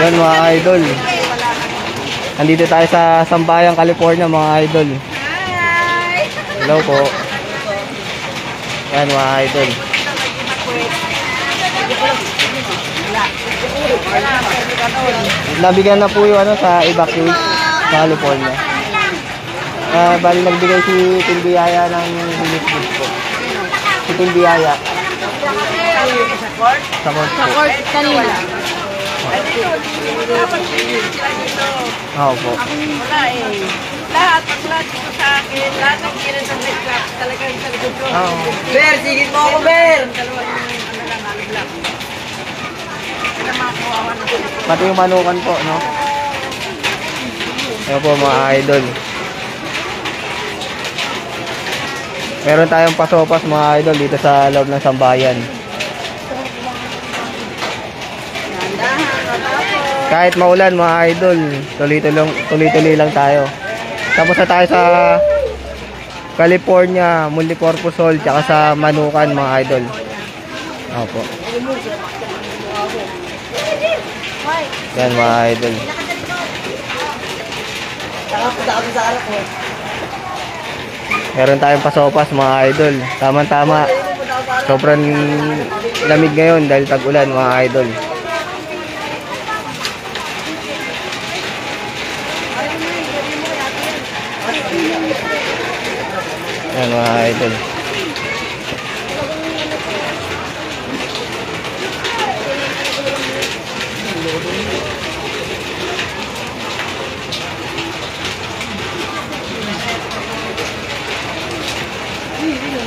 Yan mga idol. Nandito tayo sa Sambayang, California mga idol. Hello po. Yan mga idol. Nabigyan na po yung ano sa evacuate sa California. Bali nagbigay si Timbiyaya ng relief goods po. Si Timbiyaya. Sa court kanina. Oo po. Lahat dito sa akin, lahat ng kinan sa black club, talagang sa likod ko. Ber, sigit mo ako, Ber! Pati yung manukan po, no? Ayan po mga idol. Meron tayong pasopas mga idol dito sa loob ng Sambayan. Kahit maulan mga idol, tuloy-tuloy lang tayo. Tapos na tayo sa California, multipurpose hall, tsaka sa Manukan mga idol. Opo. Yan mga idol. Meron tayong pasopas mga idol. Tama-tama. Sobrang lamig ngayon dahil tag-ulan mga idol. Yan mga idol.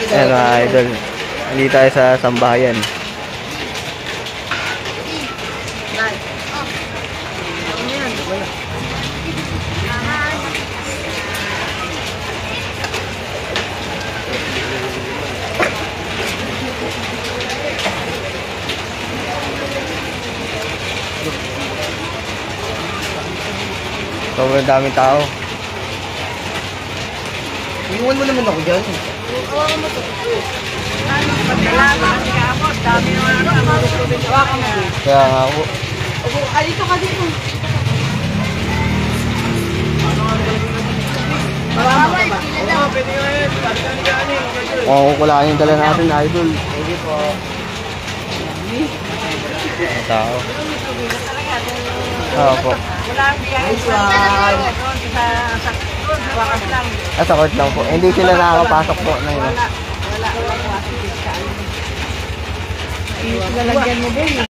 Yan mga idol. Hindi tayo sa Sambayan. Sobrang daming tao. Iwan mo naman ako dyan. Hawakan mo to. Pagdalaman kasi kapos, dami naman hawakan mo. Kaya nga po. Dito ka dito. Bawal, pila daw. Kukulain yung dala natin idol. Sige po. Tao. Oo po. Wala ang biyahe sa wakas lang. Sa court lang po. Hindi sila nakakapasok po na yun. Wala. Lalagyan mo din.